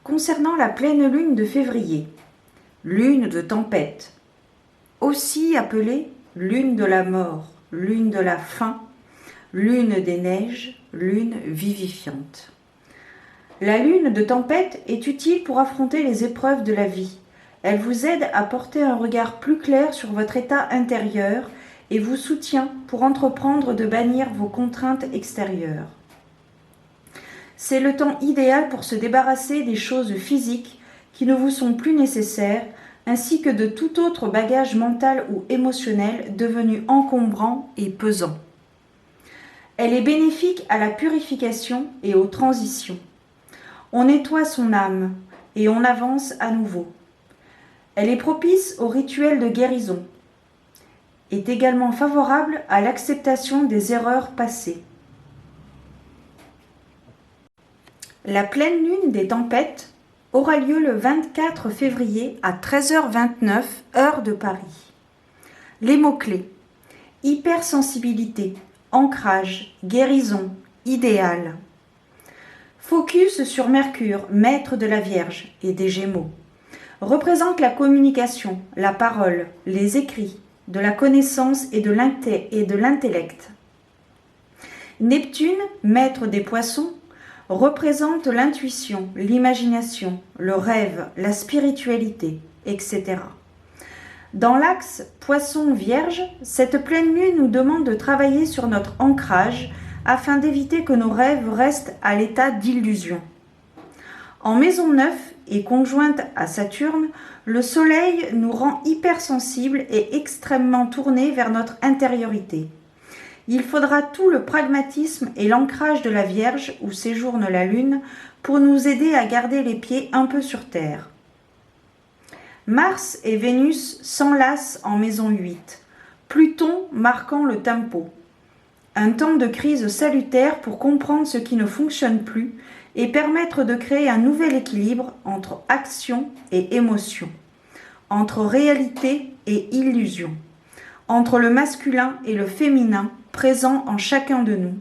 concernant la pleine lune de février, lune de tempête, aussi appelée lune de la mort, lune de la faim, lune des neiges, lune vivifiante. La lune de tempête est utile pour affronter les épreuves de la vie. Elle vous aide à porter un regard plus clair sur votre état intérieur et vous soutient pour entreprendre de bannir vos contraintes extérieures. C'est le temps idéal pour se débarrasser des choses physiques qui ne vous sont plus nécessaires, ainsi que de tout autre bagage mental ou émotionnel devenu encombrant et pesant. Elle est bénéfique à la purification et aux transitions. On nettoie son âme et on avance à nouveau. Elle est propice aux rituels de guérison, est également favorable à l'acceptation des erreurs passées. La pleine lune des tempêtes aura lieu le 24 février à 13h29, heure de Paris. Les mots-clés: hypersensibilité, ancrage, guérison, idéal. Focus sur Mercure, maître de la Vierge et des Gémeaux. Représente la communication, la parole, les écrits, de la connaissance et de l'intellect. Neptune, maître des Poissons, représente l'intuition, l'imagination, le rêve, la spiritualité, etc. Dans l'axe Poisson-Vierge, cette pleine lune nous demande de travailler sur notre ancrage afin d'éviter que nos rêves restent à l'état d'illusion. En maison 9 et conjointe à Saturne, le Soleil nous rend hypersensibles et extrêmement tournés vers notre intériorité. Il faudra tout le pragmatisme et l'ancrage de la Vierge où séjourne la Lune pour nous aider à garder les pieds un peu sur terre. Mars et Vénus s'enlacent en maison 8, Pluton marquant le tempo. Un temps de crise salutaire pour comprendre ce qui ne fonctionne plus et permettre de créer un nouvel équilibre entre action et émotion, entre réalité et illusion, entre le masculin et le féminin présent en chacun de nous,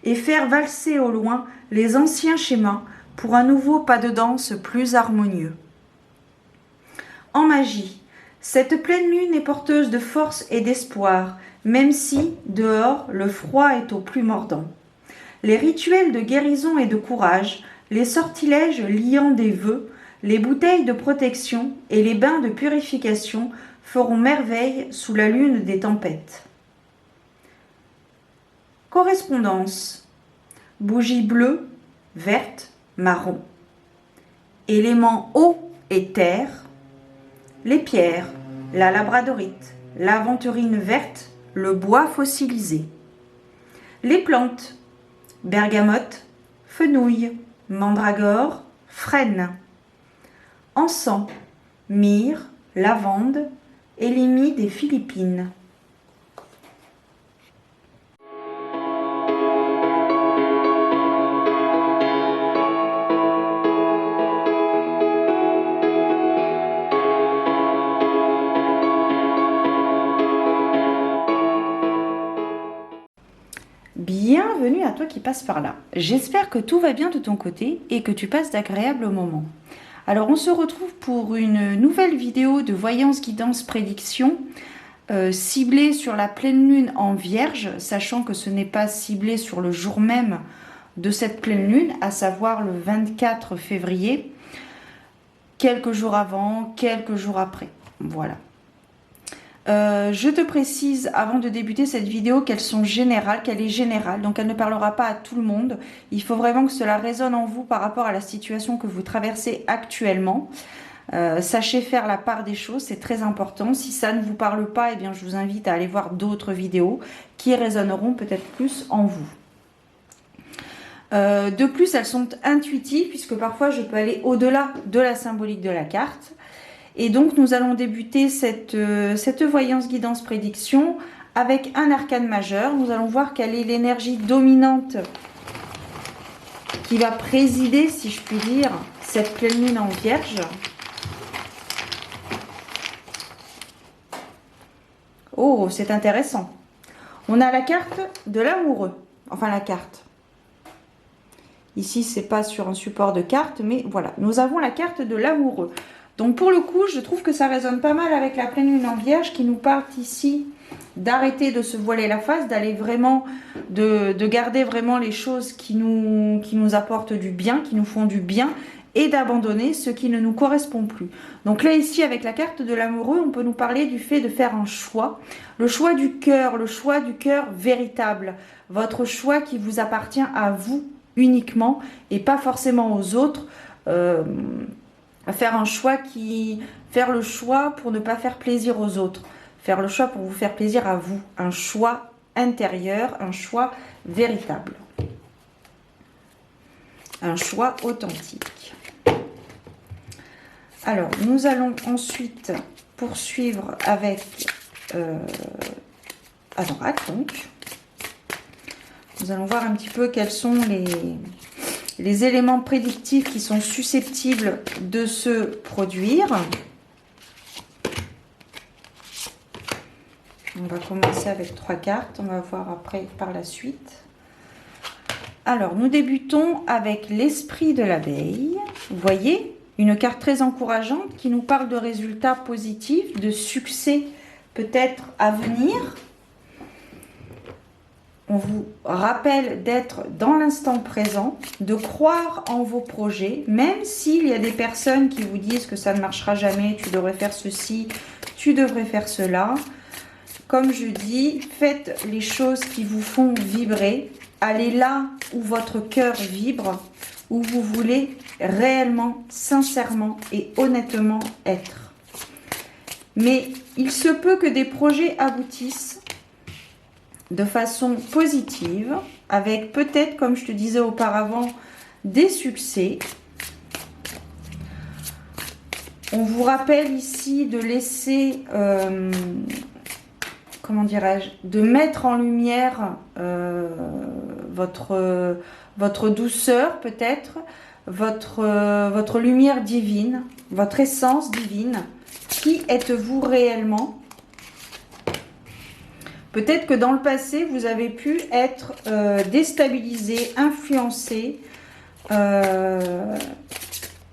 et faire valser au loin les anciens schémas pour un nouveau pas de danse plus harmonieux. En magie, cette pleine lune est porteuse de force et d'espoir, même si, dehors, le froid est au plus mordant. Les rituels de guérison et de courage, les sortilèges liant des vœux, les bouteilles de protection et les bains de purification feront merveille sous la lune des tempêtes. Correspondance: bougie bleue, verte, marron. Éléments eau et terre: les pierres, la labradorite, l'aventurine verte, le bois fossilisé. Les plantes: bergamote, fenouil, mandragore, frêne. Encens: myrrhe, lavande, élimie des Philippines. Bienvenue à toi qui passe par là. J'espère que tout va bien de ton côté et que tu passes d'agréables moments. Alors on se retrouve pour une nouvelle vidéo de voyance, guidance, prédiction ciblée sur la pleine lune en Vierge, sachant que ce n'est pas ciblé sur le jour même de cette pleine lune, à savoir le 24 février, quelques jours avant, quelques jours après. Voilà. Je te précise avant de débuter cette vidéo qu'elle est générale, donc elle ne parlera pas à tout le monde. Il faut vraiment que cela résonne en vous par rapport à la situation que vous traversez actuellement. Sachez faire la part des choses, c'est très important. Si ça ne vous parle pas, eh bien, je vous invite à aller voir d'autres vidéos qui résonneront peut-être plus en vous. De plus, elles sont intuitives puisque parfois je peux aller au-delà de la symbolique de la carte. Et donc, nous allons débuter cette voyance, guidance, prédiction avec un arcane majeur. Nous allons voir quelle est l'énergie dominante qui va présider, si je puis dire, cette pleine lune en Vierge. Oh, c'est intéressant. On a la carte de l'amoureux. Enfin, la carte Ici, c'est pas sur un support de carte, mais voilà. Nous avons la carte de l'amoureux. Donc, pour le coup, je trouve que ça résonne pas mal avec la pleine lune en vierge qui nous parle ici d'arrêter de se voiler la face, d'aller vraiment, de garder vraiment les choses qui nous apportent du bien, qui nous font du bien, et d'abandonner ce qui ne nous correspond plus. Donc là, ici, avec la carte de l'amoureux, on peut nous parler du fait de faire un choix. Le choix du cœur véritable. Votre choix qui vous appartient à vous uniquement et pas forcément aux autres. Faire le choix pour ne pas faire plaisir aux autres. Faire le choix pour vous faire plaisir à vous. Un choix intérieur, un choix véritable. Un choix authentique. Alors, nous allons ensuite poursuivre avec à droite, donc. Nous allons voir un petit peu quels sont les éléments prédictifs qui sont susceptibles de se produire. On va commencer avec 3 cartes, on va voir après par la suite. Alors, nous débutons avec l'esprit de l'abeille. Vous voyez, une carte très encourageante qui nous parle de résultats positifs, de succès peut-être à venir. On vous rappelle d'être dans l'instant présent, de croire en vos projets, même s'il y a des personnes qui vous disent que ça ne marchera jamais, tu devrais faire ceci, tu devrais faire cela. Comme je dis, faites les choses qui vous font vibrer. Allez là où votre cœur vibre, où vous voulez réellement, sincèrement et honnêtement être. Mais il se peut que des projets aboutissent de façon positive, avec peut-être, comme je te disais auparavant, des succès. On vous rappelle ici de laisser... comment dirais-je, de mettre en lumière votre douceur peut-être, votre lumière divine, votre essence divine. Qui êtes-vous réellement? Peut-être que dans le passé, vous avez pu être déstabilisé, influencé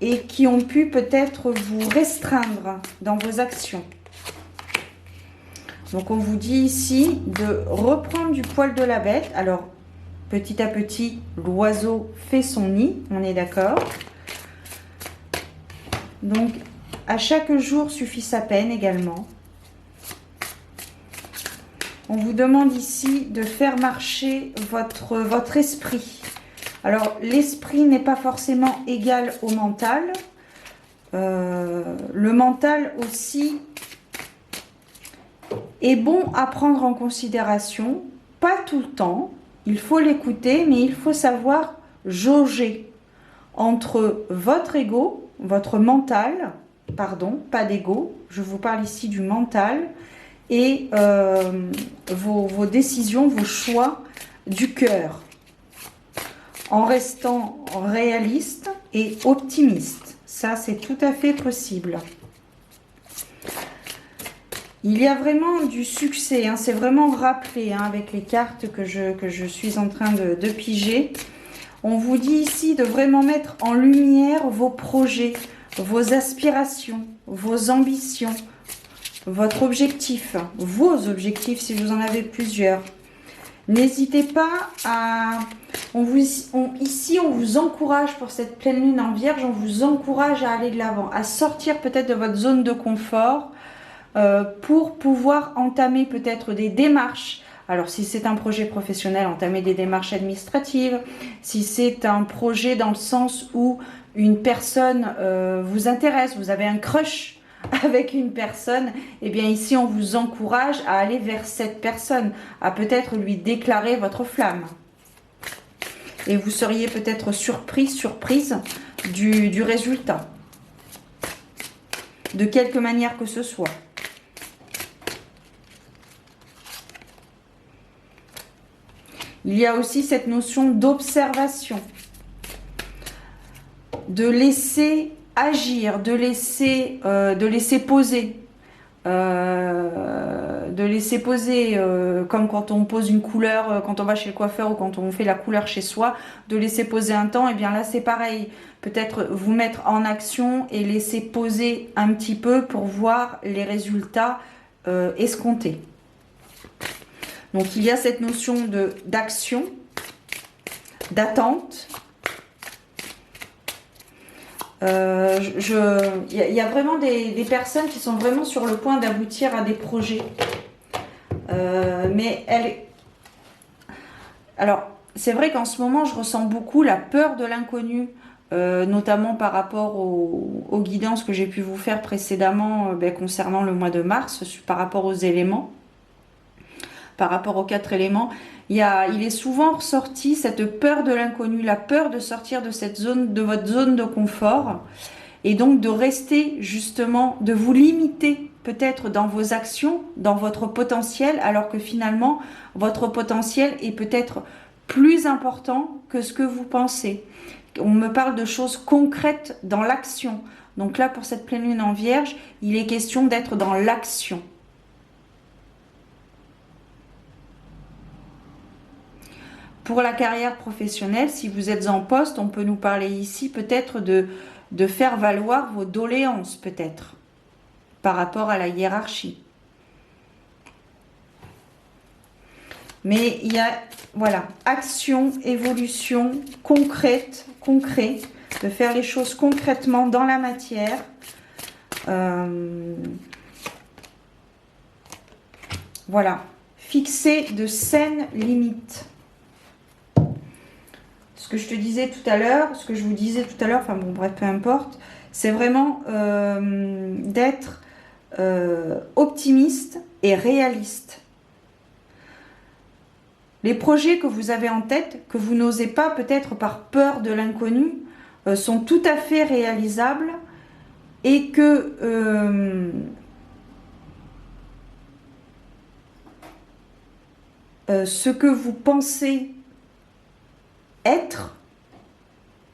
et qui ont pu peut-être vous restreindre dans vos actions. Donc, on vous dit ici de reprendre du poil de la bête. Alors, petit à petit, l'oiseau fait son nid. On est d'accord? Donc, à chaque jour suffit sa peine également. On vous demande ici de faire marcher votre esprit. Alors, l'esprit n'est pas forcément égal au mental. Le mental aussi est bon à prendre en considération, pas tout le temps, il faut l'écouter, mais il faut savoir jauger entre votre ego, votre mental, pardon, pas d'ego, je vous parle ici du mental, et vos décisions, vos choix du cœur, en restant réaliste et optimiste. Ça, c'est tout à fait possible. Il y a vraiment du succès, hein, c'est vraiment rappelé hein, avec les cartes que je suis en train de piger. On vous dit ici de vraiment mettre en lumière vos projets, vos aspirations, vos ambitions, votre objectif, vos objectifs si vous en avez plusieurs. N'hésitez pas à... Ici, on vous encourage pour cette pleine lune en vierge, on vous encourage à aller de l'avant, à sortir peut-être de votre zone de confort, pour pouvoir entamer peut-être des démarches. Alors si c'est un projet professionnel, entamer des démarches administratives. Si c'est un projet dans le sens où une personne vous intéresse, vous avez un crush avec une personne, et bien ici on vous encourage à aller vers cette personne, à peut-être lui déclarer votre flamme. Et vous seriez peut-être surprise du résultat, de quelque manière que ce soit. Il y a aussi cette notion d'observation, de laisser agir, de laisser poser. de laisser poser, comme quand on pose une couleur, quand on va chez le coiffeur ou quand on fait la couleur chez soi, de laisser poser un temps, et bien là c'est pareil. Peut-être vous mettre en action et laisser poser un petit peu pour voir les résultats escomptés. Donc il y a cette notion d'action, d'attente. Il y a vraiment des personnes qui sont vraiment sur le point d'aboutir à des projets. Alors, c'est vrai qu'en ce moment, je ressens beaucoup la peur de l'inconnu, notamment par rapport aux guidances que j'ai pu vous faire précédemment concernant le mois de mars, par rapport aux éléments, par rapport aux 4 éléments. Il est souvent ressorti cette peur de l'inconnu, la peur de sortir de votre zone de confort, et donc de rester justement, de vous limiter peut-être dans vos actions, dans votre potentiel, alors que finalement, votre potentiel est peut-être plus important que ce que vous pensez. On me parle de choses concrètes dans l'action. Donc là, pour cette pleine lune en Vierge, il est question d'être dans l'action. Pour la carrière professionnelle, si vous êtes en poste, on peut nous parler ici peut-être de faire valoir vos doléances, peut-être, par rapport à la hiérarchie. Mais il y a, voilà, action, évolution, concret, de faire les choses concrètement dans la matière. Voilà, fixer de saines limites. Ce que je te disais tout à l'heure, ce que je vous disais tout à l'heure, enfin bon, bref, peu importe, c'est vraiment d'être optimiste et réaliste. Les projets que vous avez en tête, que vous n'osez pas peut-être par peur de l'inconnu, sont tout à fait réalisables et que ce que vous pensez être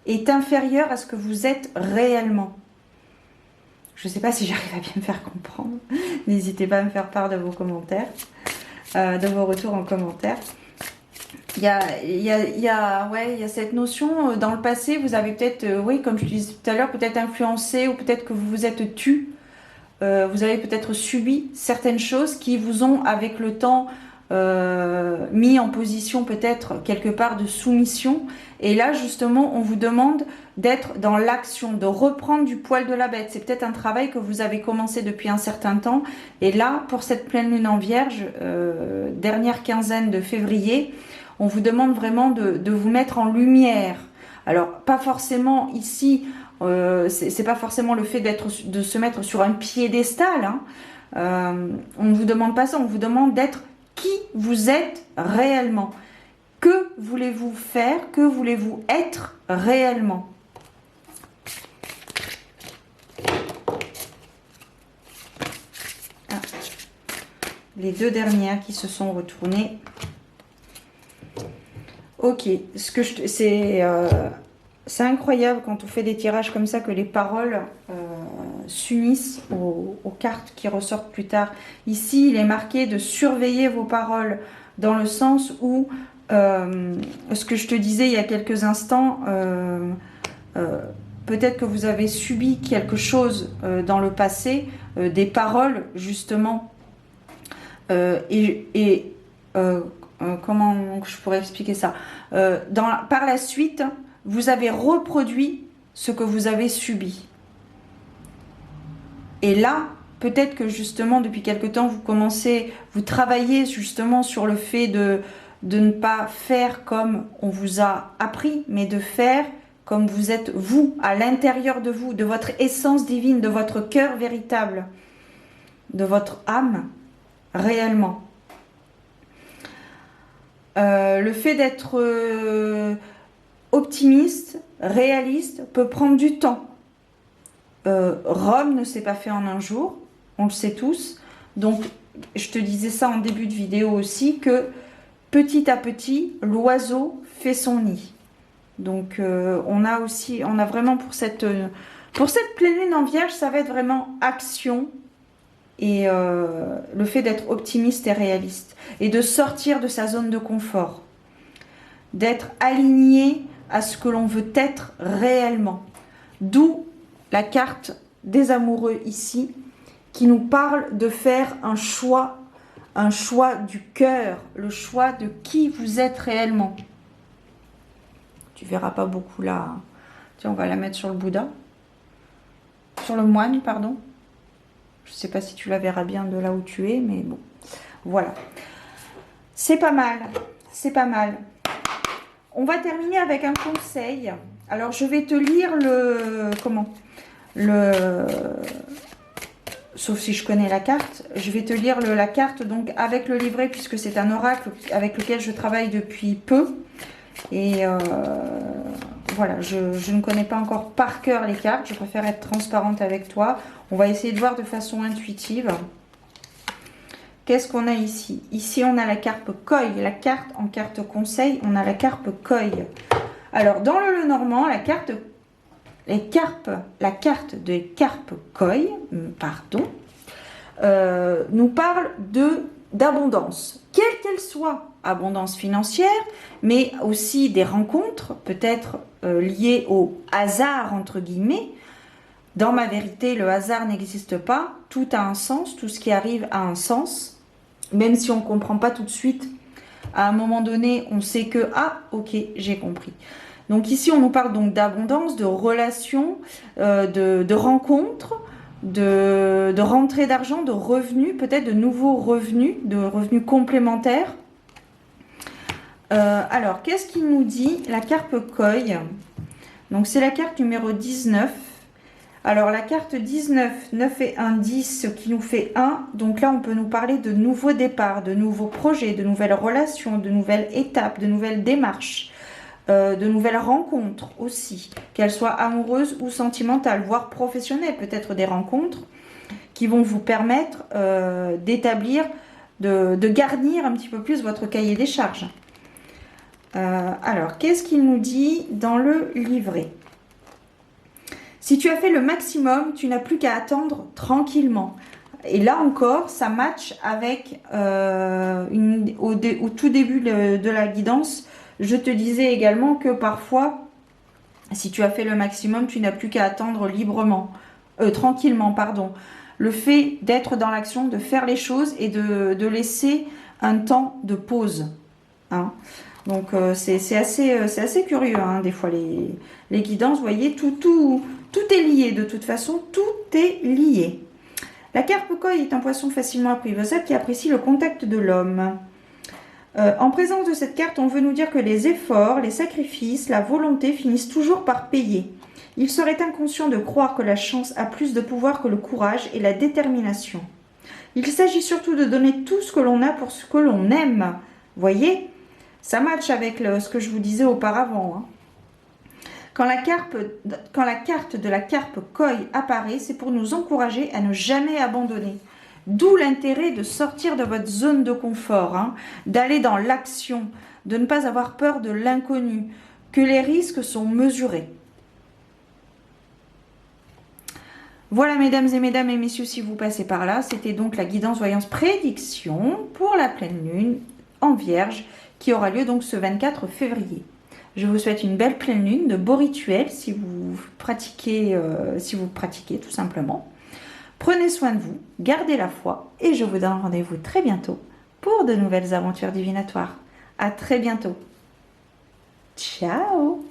est inférieur à ce que vous êtes réellement. Je ne sais pas si j'arrive à bien me faire comprendre. N'hésitez pas à me faire part de vos commentaires, de vos retours en commentaire. Il y a cette notion, dans le passé, vous avez peut-être, oui, comme je disais tout à l'heure, peut-être influencé ou peut-être que vous vous êtes tu. Vous avez peut-être subi certaines choses qui vous ont, avec le temps, mis en position peut-être quelque part de soumission. Et là, justement, on vous demande d'être dans l'action, de reprendre du poil de la bête. C'est peut-être un travail que vous avez commencé depuis un certain temps. Et là, pour cette pleine lune en Vierge, dernière quinzaine de février, on vous demande vraiment de vous mettre en lumière. Alors, pas forcément ici, c'est pas forcément le fait de se mettre sur un piédestal. Hein. On ne vous demande pas ça, on vous demande d'être qui vous êtes réellement. Que voulez-vous faire? Que voulez-vous être réellement? Ah. Les deux dernières qui se sont retournées. Ok, c'est incroyable quand on fait des tirages comme ça que les paroles s'unissent aux cartes qui ressortent plus tard. Ici, il est marqué de surveiller vos paroles dans le sens où ce que je te disais il y a quelques instants, peut-être que vous avez subi quelque chose dans le passé, des paroles justement, comment je pourrais expliquer ça, par la suite, vous avez reproduit ce que vous avez subi. Et là, peut-être que justement, depuis quelque temps, vous travaillez justement sur le fait de ne pas faire comme on vous a appris, mais de faire comme vous êtes vous, à l'intérieur de vous, de votre essence divine, de votre cœur véritable, de votre âme, réellement. Le fait d'être optimiste, réaliste, peut prendre du temps. Rome ne s'est pas fait en un jour, on le sait tous. Donc, je te disais ça en début de vidéo aussi, que petit à petit, l'oiseau fait son nid. Donc, on a vraiment pour cette pleine lune en Vierge, ça va être vraiment action, et le fait d'être optimiste et réaliste et de sortir de sa zone de confort, d'être aligné à ce que l'on veut être réellement. D'où la carte des amoureux ici, qui nous parle de faire un choix du cœur, le choix de qui vous êtes réellement. Tu verras pas beaucoup là. Tiens, on va la mettre sur le Bouddha. Sur le moine, pardon. Je sais pas si tu la verras bien de là où tu es, mais bon. Voilà. C'est pas mal. C'est pas mal. On va terminer avec un conseil. Alors, je vais te lire le... Comment ? Sauf si je connais la carte. Je vais te lire la carte donc avec le livret, puisque c'est un oracle avec lequel je travaille depuis peu. Et voilà, je ne connais pas encore par cœur les cartes. Je préfère être transparente avec toi. On va essayer de voir de façon intuitive. Qu'est-ce qu'on a ici? Ici, on a la carte Koi. La carte en carte conseil, on a la carte Koi. Alors, dans le Lenormand, la carte de carpe Koi, pardon, nous parle d'abondance, quelle qu'elle soit. Abondance financière, mais aussi des rencontres, peut-être liées au hasard, entre guillemets. Dans ma vérité, le hasard n'existe pas. Tout a un sens, tout ce qui arrive a un sens. Même si on ne comprend pas tout de suite, à un moment donné, on sait que, ah, ok, j'ai compris. Donc ici, on nous parle donc d'abondance, de relations, de rencontres, de rentrée d'argent, de revenus, peut-être de nouveaux revenus, de revenus complémentaires. Alors, qu'est-ce qu'il nous dit? La carte Koi. Donc, c'est la carte numéro 19. Alors, la carte 19, 9 et 1, 10, ce qui nous fait 1. Donc là, on peut nous parler de nouveaux départs, de nouveaux projets, de nouvelles relations, de nouvelles étapes, de nouvelles démarches, de nouvelles rencontres aussi, qu'elles soient amoureuses ou sentimentales, voire professionnelles. Peut-être des rencontres qui vont vous permettre d'établir, de garnir un petit peu plus votre cahier des charges. Alors, qu'est-ce qu'il nous dit dans le livret? Si tu as fait le maximum, tu n'as plus qu'à attendre tranquillement. Et là encore, ça match avec au tout début de la guidance, je te disais également que parfois, si tu as fait le maximum, tu n'as plus qu'à attendre tranquillement, pardon. Le fait d'être dans l'action, de faire les choses et de laisser un temps de pause. Hein. Donc, c'est assez curieux, hein, des fois, les guidances. Vous voyez, tout est lié. De toute façon, tout est lié. La carpe Koi est un poisson facilement apprivoisable qui apprécie le contact de l'homme. En présence de cette carte, on veut nous dire que les efforts, les sacrifices, la volonté finissent toujours par payer. Il serait inconscient de croire que la chance a plus de pouvoir que le courage et la détermination. Il s'agit surtout de donner tout ce que l'on a pour ce que l'on aime. Voyez ? Ça matche avec ce que je vous disais auparavant. Hein. Quand la carte de la carpe Koi apparaît, c'est pour nous encourager à ne jamais abandonner. D'où l'intérêt de sortir de votre zone de confort, hein, d'aller dans l'action, de ne pas avoir peur de l'inconnu, que les risques sont mesurés. Voilà, mesdames et messieurs, si vous passez par là, c'était donc la guidance voyance prédiction pour la pleine lune en Vierge, qui aura lieu donc ce 24 février. Je vous souhaite une belle pleine lune, de beaux rituels si vous pratiquez tout simplement. Prenez soin de vous, gardez la foi et je vous donne rendez-vous très bientôt pour de nouvelles aventures divinatoires. À très bientôt. Ciao!